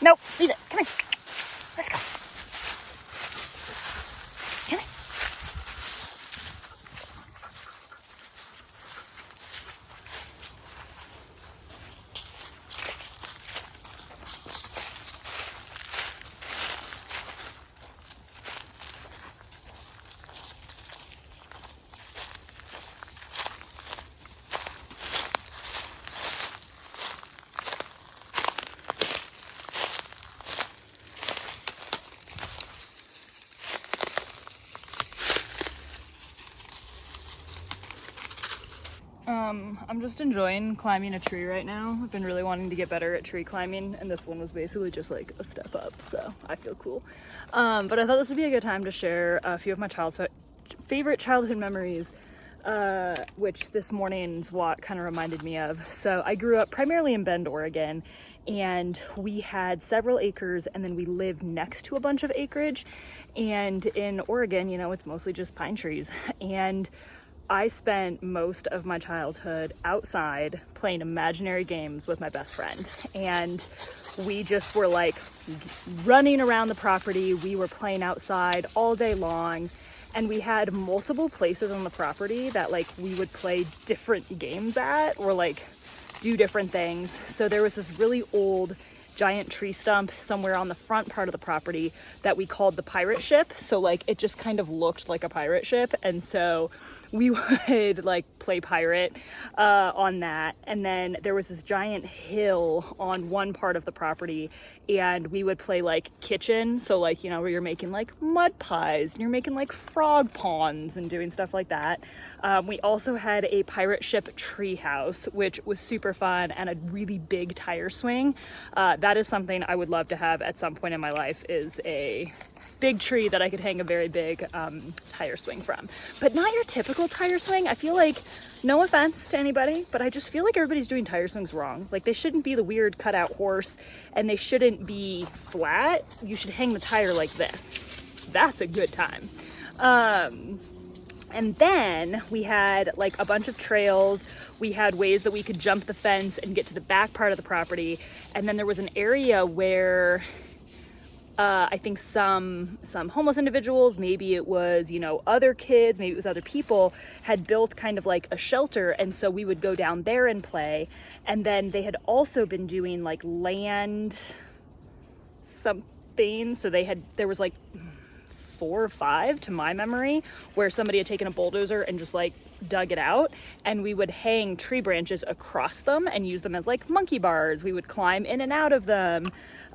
Nope, leave it. Come here. Let's go. Come here. I'm just enjoying climbing a tree right now. I've been really wanting to get better at tree climbing, and this one was basically just like a step up, so I feel cool. But I thought this would be a good time to share a few of my favorite childhood memories, which this morning's walk kind of reminded me of. So I grew up primarily in Bend, Oregon, and we had several acres, and then we lived next to a bunch of acreage. And in Oregon, you know, it's mostly just pine trees. And I spent most of my childhood outside playing imaginary games with my best friend. And we just were like running around the property. We were playing outside all day long. And we had multiple places on the property that like we would play different games at or like do different things. So there was this really old giant tree stump somewhere on the front part of the property that we called the pirate ship. So like it just kind of looked like a pirate ship, and so we would like play pirate on that. And then there was this giant hill on one part of the property, and we would play like kitchen, so like, you know, where you're making like mud pies and you're making like frog ponds and doing stuff like that. We also had a pirate ship tree house, which was super fun, and a really big tire swing. That is something I would love to have at some point in my life, is a big tree that I could hang a very big tire swing from. But not your typical tire swing. I feel like, no offense to anybody, but I just feel like everybody's doing tire swings wrong. Like they shouldn't be the weird cutout horse, and they shouldn't be flat. You should hang the tire like this. That's a good time. And then we had like a bunch of trails. We had ways that we could jump the fence and get to the back part of the property. And then there was an area where I think some homeless individuals, maybe it was, you know, other kids, maybe it was other people, had built kind of like a shelter. And so we would go down there and play. And then they had also been doing like land something. So there was like 4 or 5 to my memory where somebody had taken a bulldozer and just like dug it out, and we would hang tree branches across them and use them as like monkey bars. We would climb in and out of them.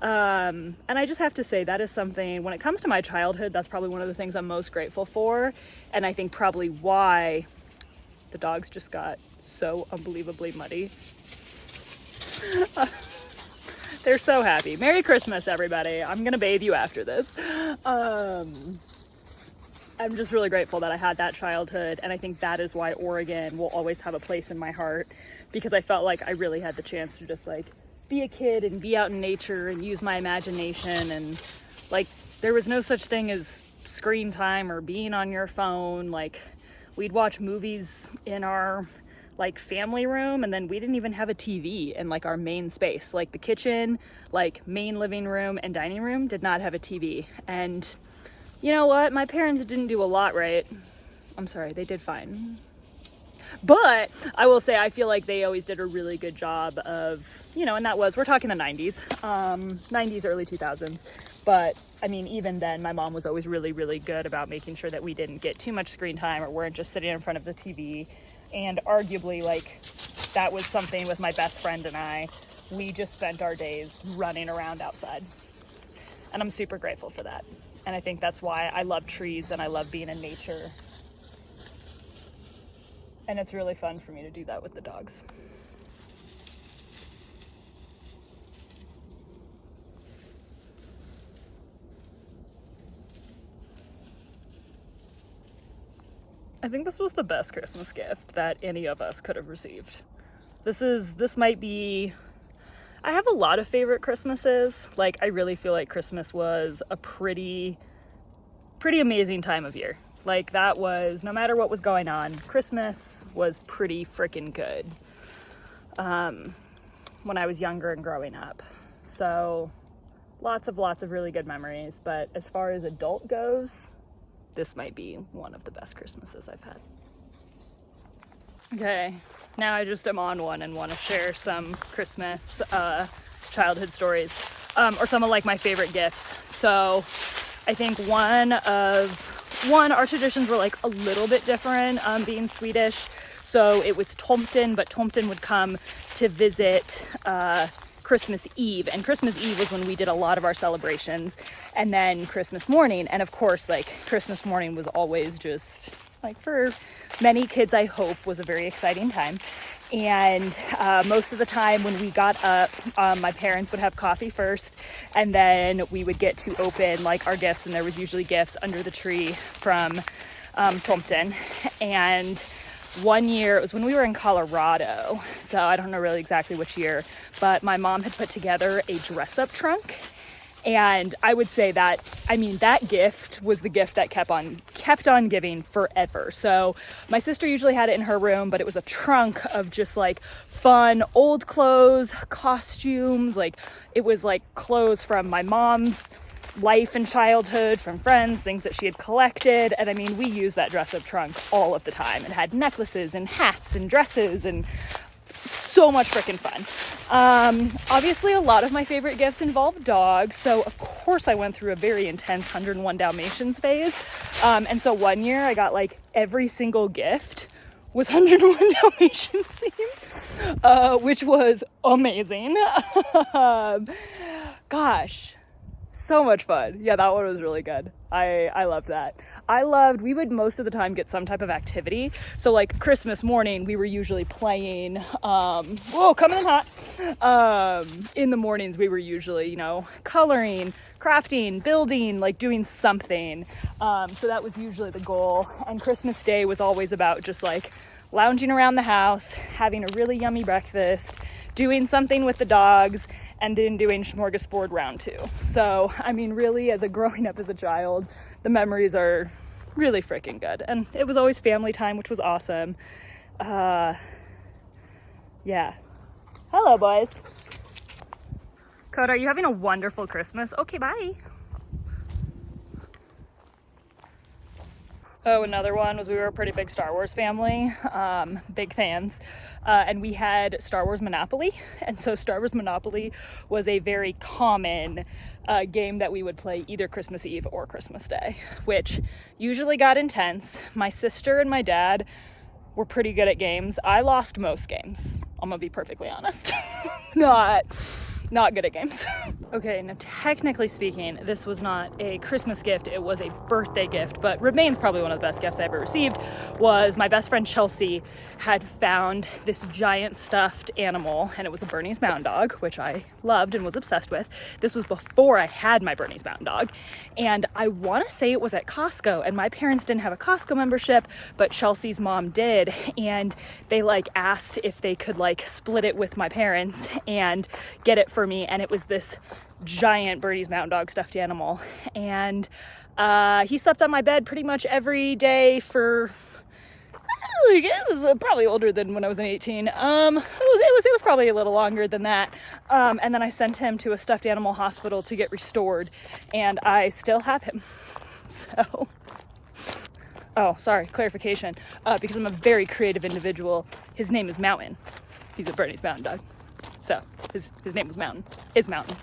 And I just have to say, that is something, when it comes to my childhood, that's probably one of the things I'm most grateful for. And I think probably why the dogs just got so unbelievably muddy. They're so happy. Merry Christmas, everybody. I'm gonna bathe you after this. I'm just really grateful that I had that childhood, and I think that is why Oregon will always have a place in my heart, because I felt like I really had the chance to just like be a kid and be out in nature and use my imagination, and like there was no such thing as screen time or being on your phone. Like we'd watch movies in our like family room, and then we didn't even have a TV in like our main space. Like the kitchen, like main living room and dining room did not have a TV. And you know what? My parents didn't do a lot right. I'm sorry, they did fine. But I will say, I feel like they always did a really good job of, you know, and we're talking the 90s, 90s, early 2000s. But I mean, even then, my mom was always really, really good about making sure that we didn't get too much screen time or weren't just sitting in front of the TV. And arguably, like, that was something with my best friend and I. We just spent our days running around outside. And I'm super grateful for that. And I think that's why I love trees and I love being in nature. And it's really fun for me to do that with the dogs. I think this was the best Christmas gift that any of us could have received. This might be, I have a lot of favorite Christmases. Like, I really feel like Christmas was a pretty amazing time of year. Like, that was, no matter what was going on, Christmas was pretty freaking good when I was younger and growing up. So lots of really good memories. But as far as adult goes, this might be one of the best Christmases I've had. Okay, now I just am on one and want to share some Christmas childhood stories, or some of like my favorite gifts. So I think our traditions were like a little bit different, being Swedish. So it was tomten, but tomten would come to visit Christmas Eve, and Christmas Eve was when we did a lot of our celebrations, and then Christmas morning. And of course, like, Christmas morning was always just, like, for many kids, I hope, was a very exciting time. And most of the time when we got up, my parents would have coffee first, and then we would get to open like our gifts, and there was usually gifts under the tree from tomten. And one year, it was when we were in Colorado, so I don't know really exactly which year, but my mom had put together a dress-up trunk. And I would say that, I mean, that gift was the gift that kept on giving forever. So my sister usually had it in her room, but it was a trunk of just like fun old clothes, costumes. Like, it was like clothes from my mom's life and childhood, from friends, things that she had collected. And I mean, we used that dress-up trunk all of the time. It had necklaces and hats and dresses and so much freaking fun. Obviously, a lot of my favorite gifts involve dogs. So of course I went through a very intense 101 Dalmatians phase. And so one year I got like every single gift was 101 Dalmatians themed, which was amazing. Gosh. So much fun. Yeah, that one was really good. I loved that. We would most of the time get some type of activity. So like Christmas morning, we were usually playing, coming in hot. In the mornings, we were usually, coloring, crafting, building, like doing something. So that was usually the goal. And Christmas Day was always about just like lounging around the house, having a really yummy breakfast, doing something with the dogs, and then doing smorgasbord round 2. So, I mean, really, growing up as a child, the memories are really freaking good. And it was always family time, which was awesome. Yeah. Hello, boys. Koda, are you having a wonderful Christmas? Okay, bye. Oh, another one was we were a pretty big Star Wars family, big fans, and we had Star Wars Monopoly. And so Star Wars Monopoly was a very common game that we would play either Christmas Eve or Christmas Day, which usually got intense. My sister and my dad were pretty good at games. I lost most games. I'm gonna be perfectly honest. Not good at games. Okay, now technically speaking, this was not a Christmas gift, it was a birthday gift, but remains probably one of the best gifts I ever received. Was my best friend Chelsea had found this giant stuffed animal, and it was a Bernese Mountain Dog, which I loved and was obsessed with. This was before I had my Bernese Mountain Dog, and I want to say it was at Costco, and my parents didn't have a Costco membership, but Chelsea's mom did, and they like asked if they could like split it with my parents and get it for me. And it was this giant Bernese Mountain Dog stuffed animal, and he slept on my bed pretty much every day for it was probably older than when I was 18. It was probably a little longer than that. And then I sent him to a stuffed animal hospital to get restored, and I still have him. So, oh, sorry, clarification, because I'm a very creative individual, his name is Mountain. He's a Bernese Mountain Dog. So his name was Mountain. Is Mountain.